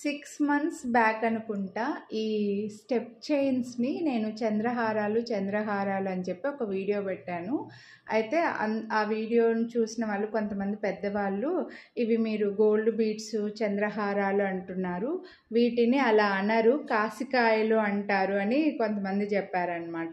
6 months back అనుకుంటా ఈ step చైన్స్ని నేను చంద్రహారాలు అని చెప్పి ఒక వీడియో పెట్టాను. అయితే ఆ వీడియోని చూసిన వాళ్ళు కొంతమంది పెద్దవాళ్ళు ఇవి మీరు గోల్డ్ బీడ్స్ చంద్రహారాలు అంటున్నారు, వీటిని అలా అనరు కాసికాయలు అంటారు అని కొంతమంది చెప్పారనమాట.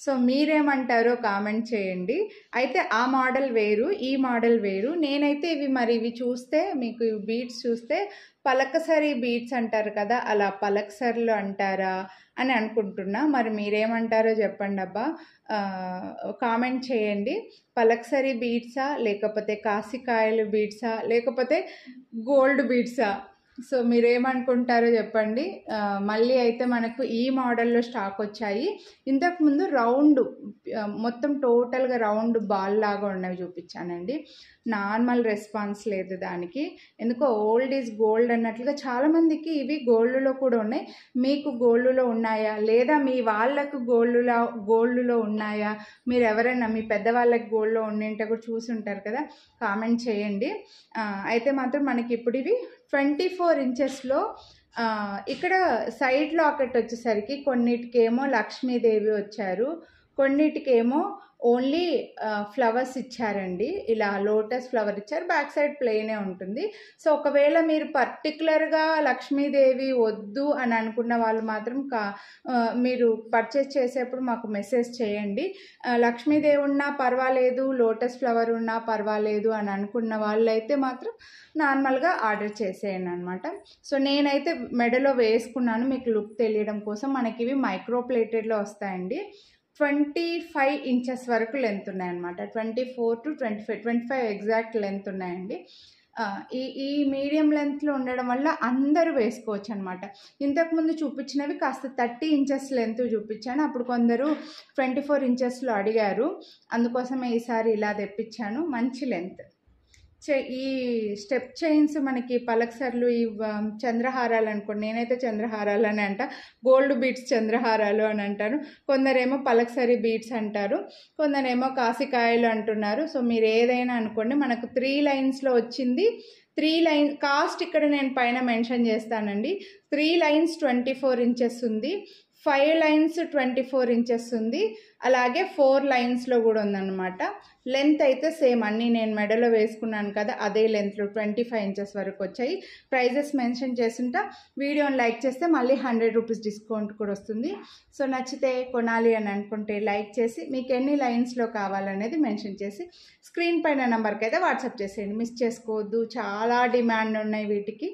సో మీరేమంటారో కామెంట్ చేయండి. అయితే ఆ మోడల్ వేరు, ఈ మోడల్ వేరు. నేనైతే ఇవి చూస్తే మీకు బీడ్స్ చూస్తే పలకసరి బీడ్స్ అంటారు కదా, అలా పలకసర్లు అంటారా అని అనుకుంటున్నా. మరి మీరేమంటారో చెప్పండి అబ్బా, కామెంట్ చేయండి. పలకసరి బీడ్సా, లేకపోతే కాసికాయలు బీడ్సా, లేకపోతే గోల్డ్ బీడ్సా? సో మీరేమనుకుంటారో చెప్పండి. మళ్ళీ అయితే మనకు ఈ మోడల్లో స్టాక్ వచ్చాయి. ఇంతకుముందు రౌండ్ మొత్తం టోటల్గా రౌండ్ బాల్ లాగా ఉన్నవి చూపించానండి. నార్మల్ రెస్పాన్స్ లేదు దానికి, ఎందుకో ఓల్డ్ ఈజ్ గోల్డ్ అన్నట్లుగా. చాలామందికి ఇవి గోల్డ్లో కూడా ఉన్నాయి. మీకు గోల్డ్లో ఉన్నాయా, లేదా మీ వాళ్ళకు గోల్డ్లో ఉన్నాయా, మీరు ఎవరైనా మీ పెద్దవాళ్ళకి గోల్డ్లో ఉండింటే కూడా చూసి ఉంటారు కదా, కామెంట్ చేయండి. అయితే మాత్రం మనకి ఇప్పుడు ఇవి 24 ఇంచెస్లో ఇక్కడ సైడ్ లాకెట్ వచ్చేసరికి కొన్నిటికేమో లక్ష్మీదేవి వచ్చారు, కొన్నిటికేమో ఓన్లీ ఫ్లవర్స్ ఇచ్చారండి. ఇలా లోటస్ ఫ్లవర్ ఇచ్చారు, బ్యాక్ సైడ్ ప్లెయినే ఉంటుంది. సో ఒకవేళ మీరు పర్టికులర్గా లక్ష్మీదేవి వద్దు అని అనుకున్న వాళ్ళు మాత్రం మీరు పర్చేస్ చేసేప్పుడు మాకు మెసేజ్ చేయండి. లక్ష్మీదేవి ఉన్నా పర్వాలేదు, లోటస్ ఫ్లవర్ ఉన్నా పర్వాలేదు అని అనుకున్న వాళ్ళైతే మాత్రం నార్మల్గా ఆర్డర్ చేసేయండి అనమాట. సో నేనైతే మెడలో వేసుకున్నాను మీకు లుక్ తెలియడం కోసం. మనకి ఇవి మైక్రో ప్లేటెడ్లో వస్తాయండి. 25 ఇంచెస్ వరకు లెంత్ ఉన్నాయన్నమాట. 24 to 25 ఎగ్జాక్ట్ లెంత్ ఉన్నాయండి. ఈ మీడియం లెంత్లో ఉండడం వల్ల అందరూ వేసుకోవచ్చు అనమాట. ఇంతకుముందు చూపించినవి కాస్త 30 ఇంచెస్ లెంత్ చూపించాను, అప్పుడు కొందరు 24 ఇంచెస్లో అడిగారు, అందుకోసమే ఈసారి ఇలా తెప్పించాను. మంచి లెంత్. ఈ స్టెప్ చైన్స్ మనకి పలకసర్లు, ఈ చంద్రహారాలు అనుకోండి, నేనైతే చంద్రహారాలు అని అంట, గోల్డ్ బీడ్స్ చంద్రహారాలు అని అంటారు, కొందరేమో పలకసరి బీడ్స్ అంటారు, కొందరేమో కాసికాయలు అంటున్నారు. సో మీరు ఏదైనా అనుకోండి. మనకు 3 లైన్స్లో వచ్చింది. 3 లైన్ కాస్ట్ ఇక్కడ నేను పైన మెన్షన్ చేస్తానండి. 3 లైన్స్ 24 ఇంచెస్ ఉంది, 5 లైన్స్ 24 ఇంచెస్ ఉంది, అలాగే 4 లైన్స్లో కూడా ఉందన్నమాట. లెంత్ అయితే సేమ్, అన్నీ నేను మెడలో వేసుకున్నాను కదా అదే లెంత్లో 25 ఇంచెస్ వరకు వచ్చాయి. ప్రైజెస్ మెన్షన్ చేస్తుంటా. వీడియోని లైక్ చేస్తే మళ్ళీ 100 రూపీస్ డిస్కౌంట్ కూడా వస్తుంది. సో నచ్చితే కొనాలి అని అనుకుంటే లైక్ చేసి మీకు ఎన్ని లైన్స్లో కావాలనేది మెన్షన్ చేసి స్క్రీన్ పైన నెంబర్కి అయితే వాట్సాప్ చేసేయండి. మిస్ చేసుకోవద్దు, చాలా డిమాండ్ ఉన్నాయి వీటికి.